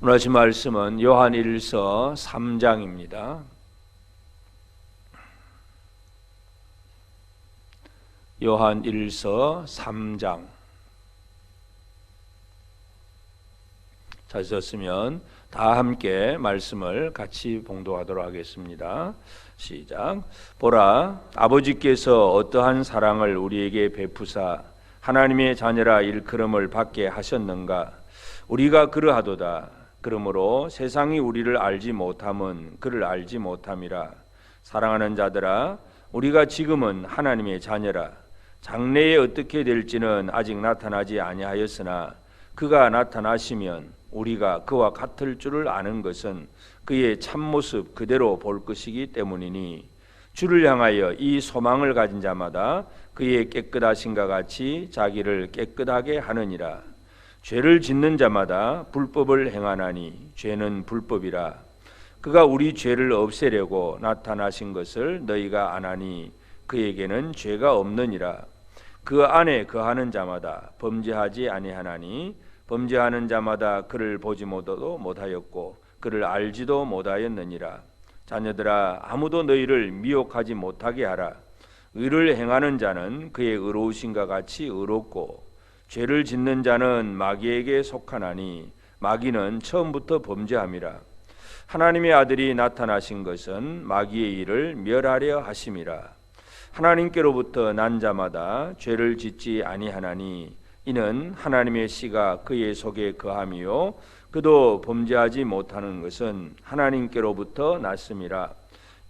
오늘 아침 말씀은 요한일서 3장입니다. 요한일서 3장. 찾으셨으면 다 함께 말씀을 같이 봉독하도록 하겠습니다. 시작. 보라, 아버지께서 어떠한 사랑을 우리에게 베푸사 하나님의 자녀라 일컬음을 받게 하셨는가. 우리가 그러하도다. 그러므로 세상이 우리를 알지 못함은 그를 알지 못함이라. 사랑하는 자들아, 우리가 지금은 하나님의 자녀라. 장래에 어떻게 될지는 아직 나타나지 아니하였으나 그가 나타나시면 우리가 그와 같을 줄을 아는 것은 그의 참모습 그대로 볼 것이기 때문이니, 주를 향하여 이 소망을 가진 자마다 그의 깨끗하심과 같이 자기를 깨끗하게 하느니라. 죄를 짓는 자마다 불법을 행하나니 죄는 불법이라. 그가 우리 죄를 없애려고 나타나신 것을 너희가 아나니 그에게는 죄가 없느니라. 그 안에 거하는 자마다 범죄하지 아니하나니 범죄하는 자마다 그를 보지 못하였고 그를 알지도 못하였느니라. 자녀들아, 아무도 너희를 미혹하지 못하게 하라. 의를 행하는 자는 그의 의로우심과 같이 의롭고 죄를 짓는 자는 마귀에게 속하나니 마귀는 처음부터 범죄함이라. 하나님의 아들이 나타나신 것은 마귀의 일을 멸하려 하심이라. 하나님께로부터 난 자마다 죄를 짓지 아니하나니 이는 하나님의 씨가 그의 속에 거함이요 그도 범죄하지 못하는 것은 하나님께로부터 났음이라.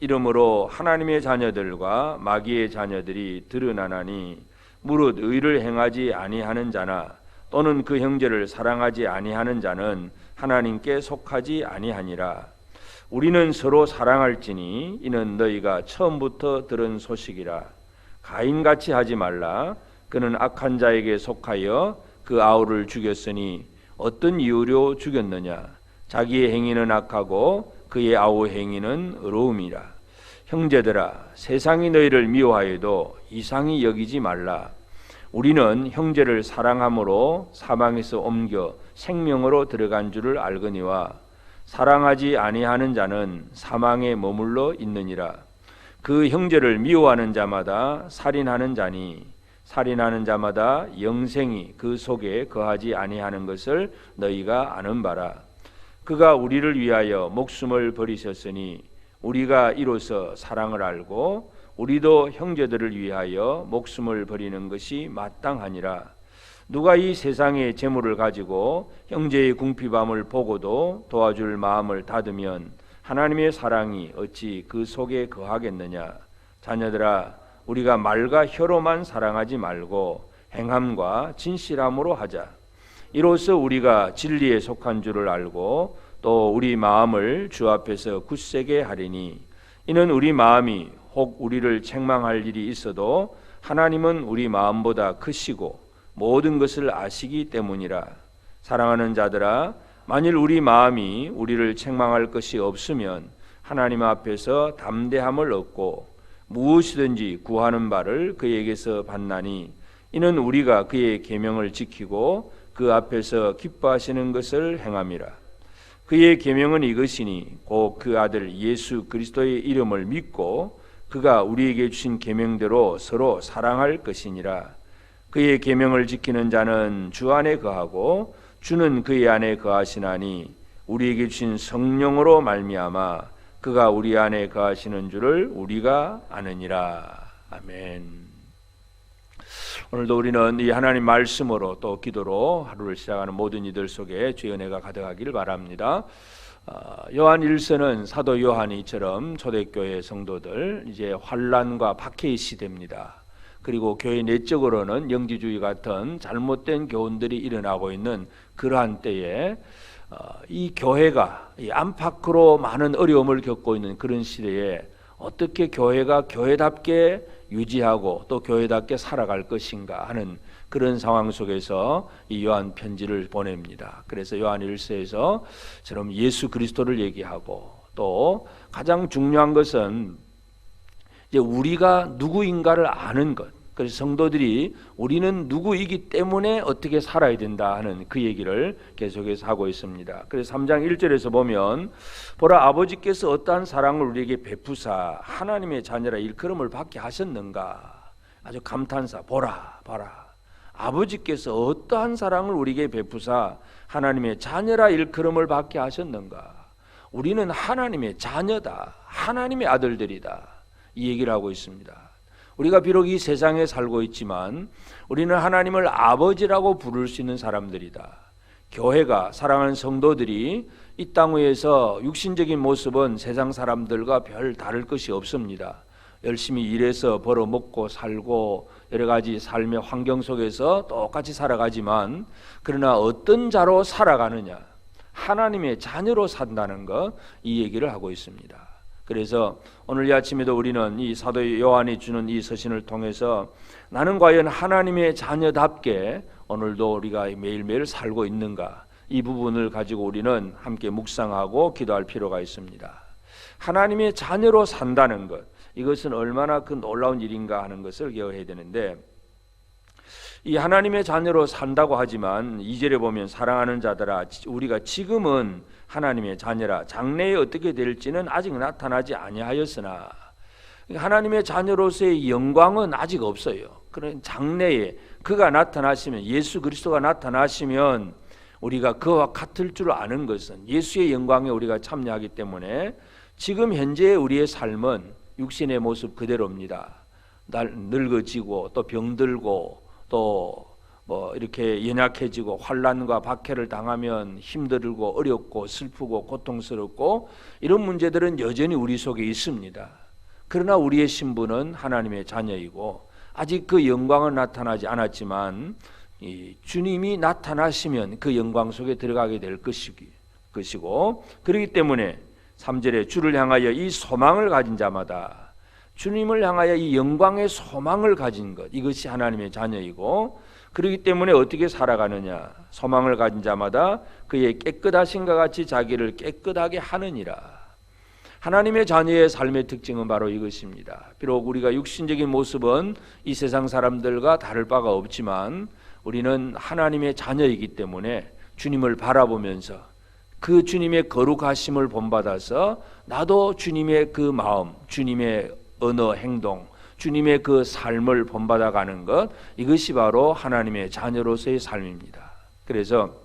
이러므로 하나님의 자녀들과 마귀의 자녀들이 드러나나니, 무릇 의를 행하지 아니하는 자나 또는 그 형제를 사랑하지 아니하는 자는 하나님께 속하지 아니하니라. 우리는 서로 사랑할지니 이는 너희가 처음부터 들은 소식이라. 가인같이 하지 말라. 그는 악한 자에게 속하여 그 아우를 죽였으니 어떤 이유로 죽였느냐. 자기의 행위는 악하고 그의 아우 행위는 의로움이라. 형제들아, 세상이 너희를 미워하여도 이상히 여기지 말라. 우리는 형제를 사랑함으로 사망에서 옮겨 생명으로 들어간 줄을 알거니와 사랑하지 아니하는 자는 사망에 머물러 있느니라. 그 형제를 미워하는 자마다 살인하는 자니 살인하는 자마다 영생이 그 속에 거하지 아니하는 것을 너희가 아는 바라. 그가 우리를 위하여 목숨을 버리셨으니 우리가 이로써 사랑을 알고 우리도 형제들을 위하여 목숨을 버리는 것이 마땅하니라. 누가 이 세상의 재물을 가지고 형제의 궁핍함을 보고도 도와줄 마음을 닫으면 하나님의 사랑이 어찌 그 속에 거하겠느냐. 자녀들아, 우리가 말과 혀로만 사랑하지 말고 행함과 진실함으로 하자. 이로써 우리가 진리에 속한 줄을 알고 또 우리 마음을 주 앞에서 굳세게 하리니, 이는 우리 마음이 혹 우리를 책망할 일이 있어도 하나님은 우리 마음보다 크시고 모든 것을 아시기 때문이라. 사랑하는 자들아, 만일 우리 마음이 우리를 책망할 것이 없으면 하나님 앞에서 담대함을 얻고 무엇이든지 구하는 바를 그에게서 받나니, 이는 우리가 그의 계명을 지키고 그 앞에서 기뻐하시는 것을 행함이라. 그의 계명은 이것이니 곧 그 아들 예수 그리스도의 이름을 믿고 그가 우리에게 주신 계명대로 서로 사랑할 것이니라. 그의 계명을 지키는 자는 주 안에 거하고 주는 그의 안에 거하시나니, 우리에게 주신 성령으로 말미암아 그가 우리 안에 거하시는 줄을 우리가 아느니라. 아멘. 오늘도 우리는 이 하나님 말씀으로 또 기도로 하루를 시작하는 모든 이들 속에 주의 은혜가 가득하기를 바랍니다. 요한 1서는 사도 요한이처럼 초대교회 성도들 이제 환난과 박해의 시대입니다. 그리고 교회 내적으로는 영지주의 같은 잘못된 교훈들이 일어나고 있는 그러한 때에 이 교회가 이 안팎으로 많은 어려움을 겪고 있는 그런 시대에 어떻게 교회가 교회답게 유지하고 또 교회답게 살아갈 것인가 하는 그런 상황 속에서 이 요한 편지를 보냅니다. 그래서 요한 1서에서 저럼 예수 그리스도를 얘기하고 또 가장 중요한 것은 이제 우리가 누구인가를 아는 것, 그래서 성도들이 우리는 누구이기 때문에 어떻게 살아야 된다 하는 그 얘기를 계속해서 하고 있습니다. 그래서 3장 1절에서 보면 보라 아버지께서 어떠한 사랑을 우리에게 베푸사 하나님의 자녀라 일컬음을 받게 하셨는가. 아주 감탄사. 보라 아버지께서 어떠한 사랑을 우리에게 베푸사 하나님의 자녀라 일컬음을 받게 하셨는가. 우리는 하나님의 자녀다. 하나님의 아들들이다. 이 얘기를 하고 있습니다. 우리가 비록 이 세상에 살고 있지만 우리는 하나님을 아버지라고 부를 수 있는 사람들이다. 교회가 사랑하는 성도들이 이 땅 위에서 육신적인 모습은 세상 사람들과 별 다를 것이 없습니다. 열심히 일해서 벌어먹고 살고 여러 가지 삶의 환경 속에서 똑같이 살아가지만 그러나 어떤 자로 살아가느냐, 하나님의 자녀로 산다는 것, 이 얘기를 하고 있습니다. 그래서 오늘 이 아침에도 우리는 이 사도 요한이 주는 이 서신을 통해서 나는 과연 하나님의 자녀답게 오늘도 우리가 매일매일 살고 있는가, 이 부분을 가지고 우리는 함께 묵상하고 기도할 필요가 있습니다. 하나님의 자녀로 산다는 것, 이것은 얼마나 그 놀라운 일인가 하는 것을 기억해야 되는데, 이 하나님의 자녀로 산다고 하지만 2절에 보면 사랑하는 자들아 우리가 지금은 하나님의 자녀라 장래에 어떻게 될지는 아직 나타나지 아니하였으나, 하나님의 자녀로서의 영광은 아직 없어요. 그런 장래에 그가 나타나시면, 예수 그리스도가 나타나시면 우리가 그와 같을 줄 아는 것은 예수의 영광에 우리가 참여하기 때문에 지금 현재 우리의 삶은 육신의 모습 그대로입니다. 늙어지고 또 병들고 또 뭐 이렇게 연약해지고 환난과 박해를 당하면 힘들고 어렵고 슬프고 고통스럽고 이런 문제들은 여전히 우리 속에 있습니다. 그러나 우리의 신분은 하나님의 자녀이고 아직 그 영광은 나타나지 않았지만 이 주님이 나타나시면 그 영광 속에 들어가게 될 것이고, 그렇기 때문에 3절에 주를 향하여 이 소망을 가진 자마다, 주님을 향하여 이 영광의 소망을 가진 것, 이것이 하나님의 자녀이고, 그렇기 때문에 어떻게 살아가느냐, 소망을 가진 자마다 그의 깨끗하신과 같이 자기를 깨끗하게 하느니라. 하나님의 자녀의 삶의 특징은 바로 이것입니다. 비록 우리가 육신적인 모습은 이 세상 사람들과 다를 바가 없지만 우리는 하나님의 자녀이기 때문에 주님을 바라보면서 그 주님의 거룩하심을 본받아서 나도 주님의 그 마음, 주님의 언어, 행동, 주님의 그 삶을 본받아가는 것, 이것이 바로 하나님의 자녀로서의 삶입니다. 그래서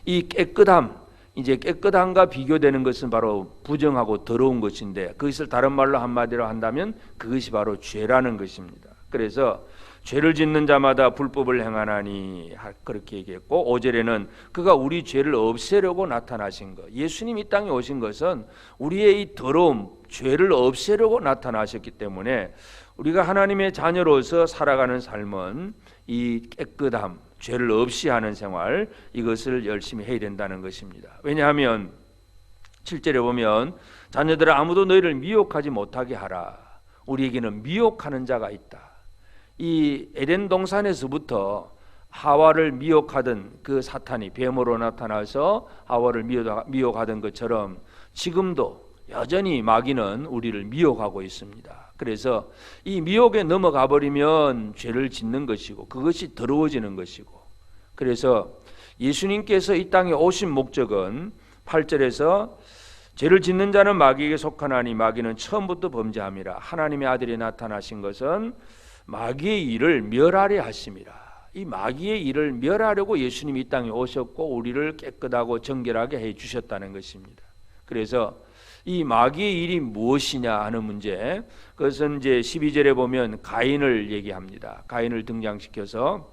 이 깨끗함, 이제 깨끗함과 비교되는 것은 바로 부정하고 더러운 것인데, 그것을 다른 말로 한마디로 한다면 그것이 바로 죄라는 것입니다. 그래서 죄를 짓는 자마다 불법을 행하나니 그렇게 얘기했고, 5절에는 그가 우리 죄를 없애려고 나타나신 것, 예수님이 이 땅에 오신 것은 우리의 이 더러움, 죄를 없애려고 나타나셨기 때문에 우리가 하나님의 자녀로서 살아가는 삶은 이 깨끗함, 죄를 없이 하는 생활, 이것을 열심히 해야 된다는 것입니다. 왜냐하면 7절에 보면 자녀들아 아무도 너희를 미혹하지 못하게 하라. 우리에게는 미혹하는 자가 있다. 이 에덴 동산에서부터 하와를 미혹하던 그 사탄이 뱀으로 나타나서 하와를 미혹하던 것처럼 지금도 여전히 마귀는 우리를 미혹하고 있습니다. 그래서 이 미혹에 넘어가 버리면 죄를 짓는 것이고 그것이 더러워지는 것이고, 그래서 예수님께서 이 땅에 오신 목적은 8절에서 죄를 짓는 자는 마귀에게 속하나니 마귀는 처음부터 범죄함이라. 하나님의 아들이 나타나신 것은 마귀의 일을 멸하려 하심이라. 이 마귀의 일을 멸하려고 예수님이 이 땅에 오셨고 우리를 깨끗하고 정결하게 해 주셨다는 것입니다. 그래서 이 마귀의 일이 무엇이냐 하는 문제, 그것은 이제 12절에 보면 가인을 얘기합니다. 가인을 등장시켜서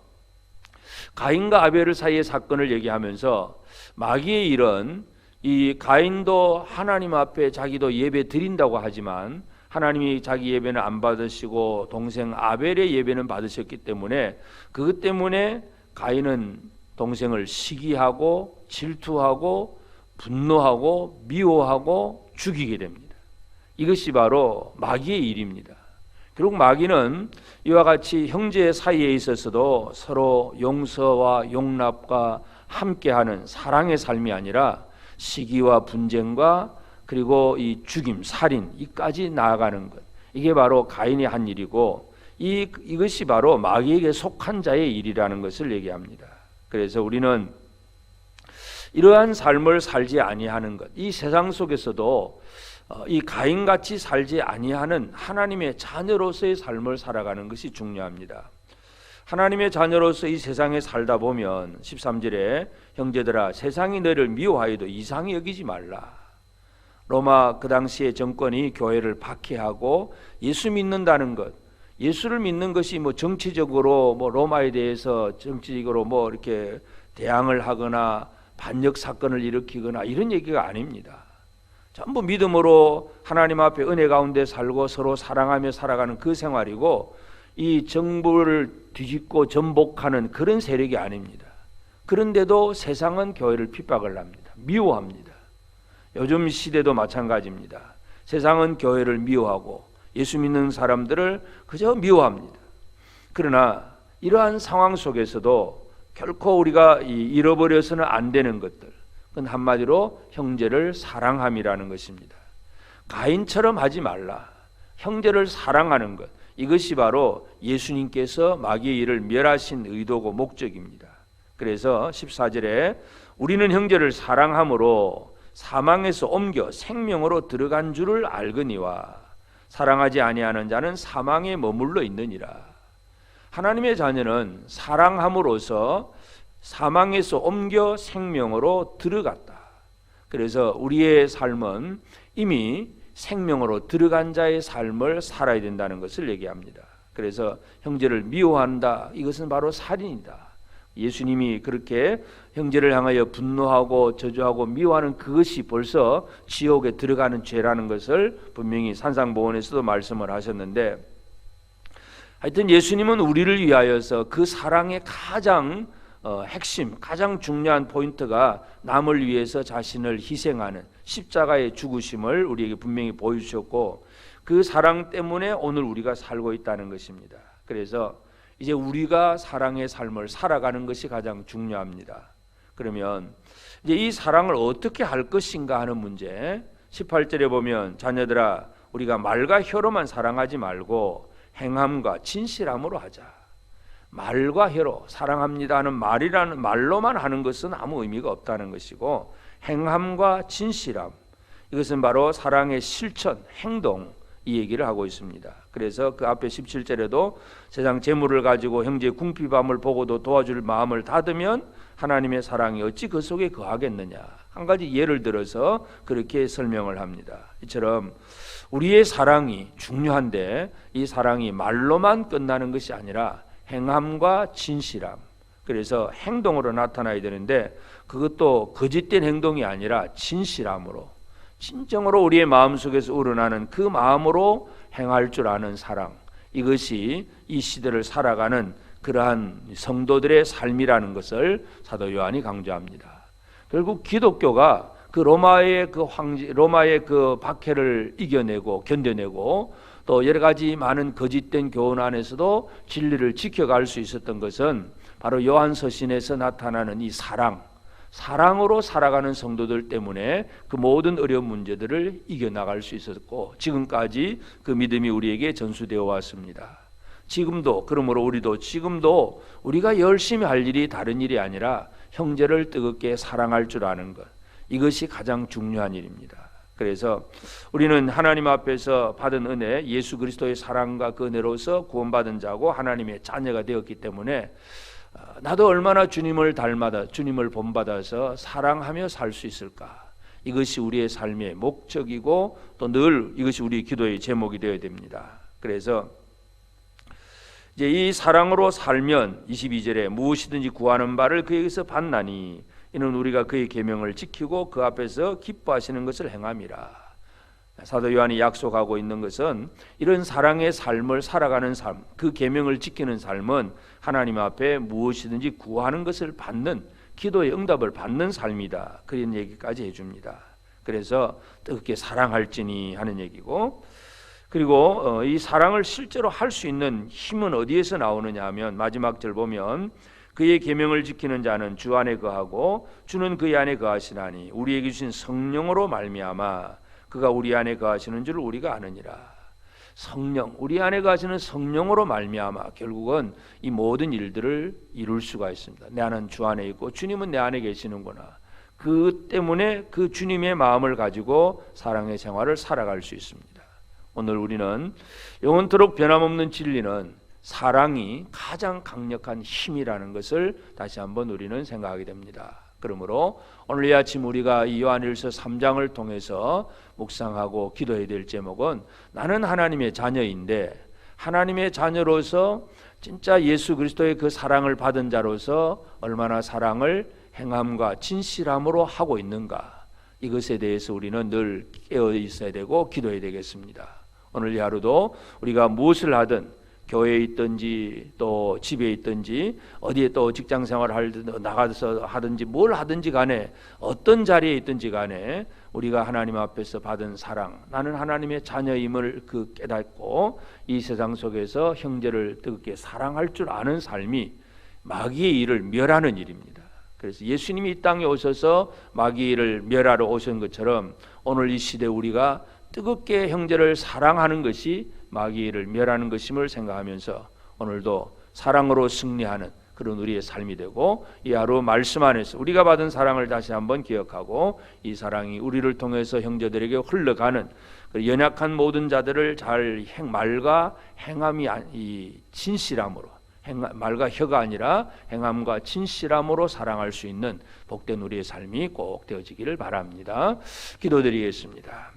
가인과 아벨 사이의 사건을 얘기하면서 마귀의 일은, 이 가인도 하나님 앞에 자기도 예배 드린다고 하지만 하나님이 자기 예배는 안 받으시고 동생 아벨의 예배는 받으셨기 때문에 그것 때문에 가인은 동생을 시기하고 질투하고 분노하고 미워하고 죽이게 됩니다. 이것이 바로 마귀의 일입니다. 결국 마귀는 이와 같이 형제 사이에 있어서도 서로 용서와 용납과 함께하는 사랑의 삶이 아니라 시기와 분쟁과 그리고 이 죽임, 살인, 이까지 나아가는 것, 이게 바로 가인이 한 일이고, 이것이 바로 마귀에게 속한 자의 일이라는 것을 얘기합니다. 그래서 우리는 이러한 삶을 살지 아니하는 것, 이 세상 속에서도 이 가인같이 살지 아니하는 하나님의 자녀로서의 삶을 살아가는 것이 중요합니다. 하나님의 자녀로서 이 세상에 살다 보면 13절에 형제들아 세상이 너를 미워하여도 이상히 여기지 말라. 로마 그 당시의 정권이 교회를 박해하고 예수 믿는다는 것, 예수를 믿는 것이 뭐 정치적으로 뭐 로마에 대해서 정치적으로 뭐 이렇게 대항을 하거나 반역 사건을 일으키거나 이런 얘기가 아닙니다. 전부 믿음으로 하나님 앞에 은혜 가운데 살고 서로 사랑하며 살아가는 그 생활이고, 이 정부를 뒤집고 전복하는 그런 세력이 아닙니다. 그런데도 세상은 교회를 핍박을 합니다. 미워합니다. 요즘 시대도 마찬가지입니다. 세상은 교회를 미워하고 예수 믿는 사람들을 그저 미워합니다. 그러나 이러한 상황 속에서도 결코 우리가 잃어버려서는 안 되는 것들, 그건 한마디로 형제를 사랑함이라는 것입니다. 가인처럼 하지 말라. 형제를 사랑하는 것, 이것이 바로 예수님께서 마귀의 일을 멸하신 의도고 목적입니다. 그래서 14절에 우리는 형제를 사랑함으로 사망에서 옮겨 생명으로 들어간 줄을 알거니와 사랑하지 아니하는 자는 사망에 머물러 있느니라. 하나님의 자녀는 사랑함으로써 사망에서 옮겨 생명으로 들어갔다. 그래서 우리의 삶은 이미 생명으로 들어간 자의 삶을 살아야 된다는 것을 얘기합니다. 그래서 형제를 미워한다, 이것은 바로 살인이다. 예수님이 그렇게 형제를 향하여 분노하고 저주하고 미워하는 그것이 벌써 지옥에 들어가는 죄라는 것을 분명히 산상보훈에서도 말씀을 하셨는데, 하여튼 예수님은 우리를 위하여서 그 사랑의 가장 핵심, 가장 중요한 포인트가 남을 위해서 자신을 희생하는 십자가의 죽으심을 우리에게 분명히 보여주셨고, 그 사랑 때문에 오늘 우리가 살고 있다는 것입니다. 그래서 이제 우리가 사랑의 삶을 살아가는 것이 가장 중요합니다. 그러면 이제 이 사랑을 어떻게 할 것인가 하는 문제, 18절에 보면 자녀들아 우리가 말과 혀로만 사랑하지 말고 행함과 진실함으로 하자. 말과 혀로 사랑합니다 하는 말로만 하는 것은 아무 의미가 없다는 것이고, 행함과 진실함, 이것은 바로 사랑의 실천, 행동, 이 얘기를 하고 있습니다. 그래서 그 앞에 17절에도 세상 재물을 가지고 형제의 궁핍함을 보고도 도와줄 마음을 닫으면 하나님의 사랑이 어찌 그 속에 거하겠느냐, 한 가지 예를 들어서 그렇게 설명을 합니다. 이처럼 우리의 사랑이 중요한데 이 사랑이 말로만 끝나는 것이 아니라 행함과 진실함, 그래서 행동으로 나타나야 되는데 그것도 거짓된 행동이 아니라 진실함으로, 진정으로 우리의 마음속에서 우러나는 그 마음으로 행할 줄 아는 사랑, 이것이 이 시대를 살아가는 그러한 성도들의 삶이라는 것을 사도 요한이 강조합니다. 결국 기독교가 그 로마의 그 박해를 이겨내고 견뎌내고 또 여러 가지 많은 거짓된 교훈 안에서도 진리를 지켜갈 수 있었던 것은 바로 요한서신에서 나타나는 이 사랑으로 살아가는 성도들 때문에 그 모든 어려운 문제들을 이겨나갈 수 있었고, 지금까지 그 믿음이 우리에게 전수되어 왔습니다. 지금도, 그러므로 우리도 지금도 우리가 열심히 할 일이 다른 일이 아니라 형제를 뜨겁게 사랑할 줄 아는 것, 이것이 가장 중요한 일입니다. 그래서 우리는 하나님 앞에서 받은 은혜, 예수 그리스도의 사랑과 그 은혜로서 구원받은 자고 하나님의 자녀가 되었기 때문에 나도 얼마나 주님을 닮아다 주님을 본받아서 사랑하며 살 수 있을까, 이것이 우리의 삶의 목적이고 또 늘 이것이 우리 기도의 제목이 되어야 됩니다. 그래서 이제 이 사랑으로 살면 22절에 무엇이든지 구하는 바를 그에게서 받나니 이는 우리가 그의 계명을 지키고 그 앞에서 기뻐하시는 것을 행함이라. 사도 요한이 약속하고 있는 것은 이런 사랑의 삶을 살아가는 삶, 그 계명을 지키는 삶은 하나님 앞에 무엇이든지 구하는 것을 받는, 기도의 응답을 받는 삶이다, 그런 얘기까지 해줍니다. 그래서 뜨겁게 사랑할지니 하는 얘기고, 그리고 이 사랑을 실제로 할 수 있는 힘은 어디에서 나오느냐 하면 마지막 절 보면 그의 계명을 지키는 자는 주 안에 거하고 주는 그의 안에 거하시나니 우리에게 주신 성령으로 말미암아 그가 우리 안에 거하시는 줄 우리가 아느니라. 성령, 우리 안에 가시는 성령으로 말미암아 결국은 이 모든 일들을 이룰 수가 있습니다. 나는 주 안에 있고 주님은 내 안에 계시는구나. 그 때문에 그 주님의 마음을 가지고 사랑의 생활을 살아갈 수 있습니다. 오늘 우리는 영원토록 변함없는 진리는 사랑이 가장 강력한 힘이라는 것을 다시 한번 우리는 생각하게 됩니다. 그러므로 오늘 이 아침 우리가 이 요한일서 3장을 통해서 묵상하고 기도해야 될 제목은 나는 하나님의 자녀인데 하나님의 자녀로서 진짜 예수 그리스도의 그 사랑을 받은 자로서 얼마나 사랑을 행함과 진실함으로 하고 있는가, 이것에 대해서 우리는 늘 깨어 있어야 되고 기도해야 되겠습니다. 오늘 이 하루도 우리가 무엇을 하든 교회에 있든지 또 집에 있든지 어디에 또 직장생활 하든 나가서 하든지 뭘 하든지 간에 어떤 자리에 있든지 간에 우리가 하나님 앞에서 받은 사랑, 나는 하나님의 자녀임을 그 깨닫고 이 세상 속에서 형제를 뜨겁게 사랑할 줄 아는 삶이 마귀의 일을 멸하는 일입니다. 그래서 예수님이 이 땅에 오셔서 마귀의 일을 멸하러 오신 것처럼 오늘 이 시대 우리가 뜨겁게 형제를 사랑하는 것이 마귀의 일을 멸하는 것임을 생각하면서 오늘도 사랑으로 승리하는 그런 우리의 삶이 되고 이 하루 말씀 안에서 우리가 받은 사랑을 다시 한번 기억하고 이 사랑이 우리를 통해서 형제들에게 흘러가는 연약한 모든 자들을 잘 말과 행함이 이 진실함으로 말과 혀가 아니라 행함과 진실함으로 사랑할 수 있는 복된 우리의 삶이 꼭 되어지기를 바랍니다. 기도드리겠습니다.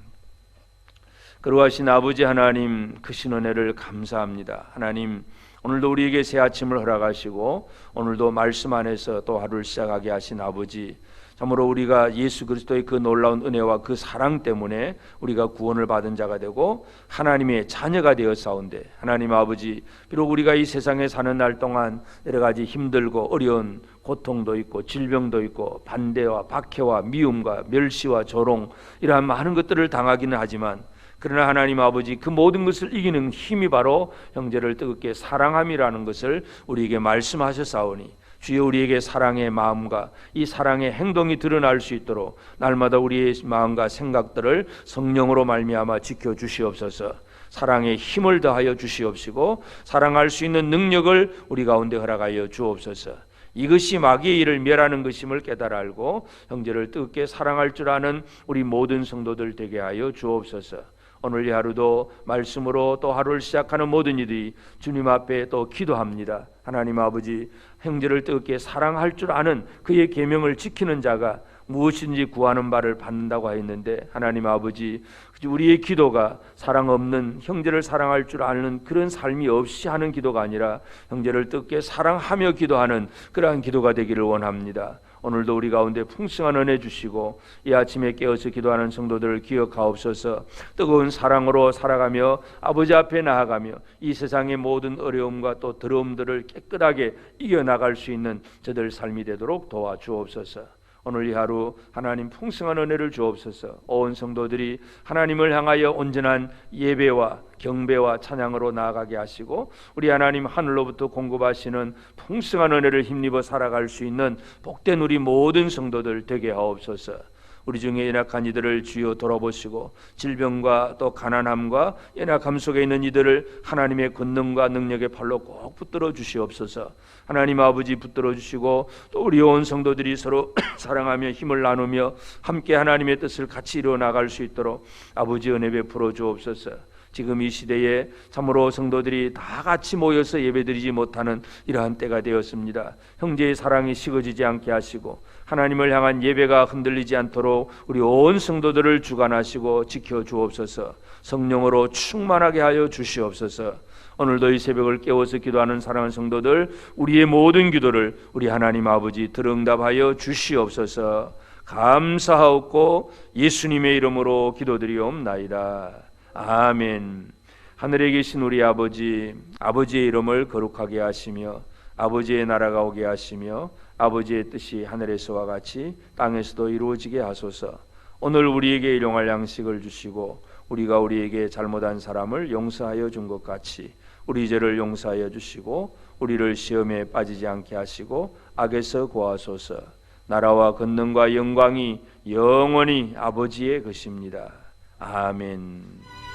그러하신 아버지 하나님, 크신 은혜를 감사합니다. 하나님, 오늘도 우리에게 새 아침을 허락하시고 오늘도 말씀 안에서 또 하루를 시작하게 하신 아버지, 참으로 우리가 예수 그리스도의 그 놀라운 은혜와 그 사랑 때문에 우리가 구원을 받은 자가 되고 하나님의 자녀가 되었사온데, 하나님 아버지, 비록 우리가 이 세상에 사는 날 동안 여러 가지 힘들고 어려운 고통도 있고 질병도 있고 반대와 박해와 미움과 멸시와 조롱 이러한 많은 것들을 당하기는 하지만, 그러나 하나님 아버지, 그 모든 것을 이기는 힘이 바로 형제를 뜨겁게 사랑함이라는 것을 우리에게 말씀하셨사오니, 주여 우리에게 사랑의 마음과 이 사랑의 행동이 드러날 수 있도록 날마다 우리의 마음과 생각들을 성령으로 말미암아 지켜주시옵소서. 사랑의 힘을 더하여 주시옵시고 사랑할 수 있는 능력을 우리 가운데 허락하여 주옵소서. 이것이 마귀의 일을 멸하는 것임을 깨달아 알고 형제를 뜨겁게 사랑할 줄 아는 우리 모든 성도들 되게 하여 주옵소서. 오늘 이 하루도 말씀으로 또 하루를 시작하는 모든 이들이 주님 앞에 또 기도합니다. 하나님 아버지, 형제를 뜨겁게 사랑할 줄 아는 그의 계명을 지키는 자가 무엇인지 구하는 바를 받는다고 하였는데, 하나님 아버지, 우리의 기도가 사랑 없는 형제를 사랑할 줄 아는 그런 삶이 없이 하는 기도가 아니라 형제를 뜨겁게 사랑하며 기도하는 그러한 기도가 되기를 원합니다. 오늘도 우리 가운데 풍성한 은혜 주시고 이 아침에 깨어서 기도하는 성도들을 기억하옵소서. 뜨거운 사랑으로 살아가며 아버지 앞에 나아가며 이 세상의 모든 어려움과 또 더러움들을 깨끗하게 이겨나갈 수 있는 저들 삶이 되도록 도와주옵소서. 오늘 이 하루 하나님 풍성한 은혜를 주옵소서. 온 성도들이 하나님을 향하여 온전한 예배와 경배와 찬양으로 나아가게 하시고 우리 하나님 하늘로부터 공급하시는 풍성한 은혜를 힘입어 살아갈 수 있는 복된 우리 모든 성도들 되게 하옵소서. 우리 중에 연약한 이들을 주여 돌아보시고 질병과 또 가난함과 연약함 속에 있는 이들을 하나님의 권능과 능력의 팔로 꼭 붙들어 주시옵소서. 하나님 아버지, 붙들어 주시고 또 우리 온 성도들이 서로 사랑하며 힘을 나누며 함께 하나님의 뜻을 같이 이루어 나갈 수 있도록 아버지 은혜 베풀어 주옵소서. 지금 이 시대에 참으로 성도들이 다 같이 모여서 예배드리지 못하는 이러한 때가 되었습니다. 형제의 사랑이 식어지지 않게 하시고 하나님을 향한 예배가 흔들리지 않도록 우리 온 성도들을 주관하시고 지켜주옵소서. 성령으로 충만하게 하여 주시옵소서. 오늘도 이 새벽을 깨워서 기도하는 사랑하는 성도들, 우리의 모든 기도를 우리 하나님 아버지 들응답하여 주시옵소서. 감사하옵고 예수님의 이름으로 기도드리옵나이다. 아멘. 하늘에 계신 우리 아버지, 아버지의 이름을 거룩하게 하시며 아버지의 나라가 오게 하시며 아버지의 뜻이 하늘에서와 같이 땅에서도 이루어지게 하소서. 오늘 우리에게 일용할 양식을 주시고 우리가 우리에게 잘못한 사람을 용서하여 준 것 같이 우리 죄를 용서하여 주시고 우리를 시험에 빠지지 않게 하시고 악에서 구하소서. 나라와 권능과 영광이 영원히 아버지의 것입니다. 아멘.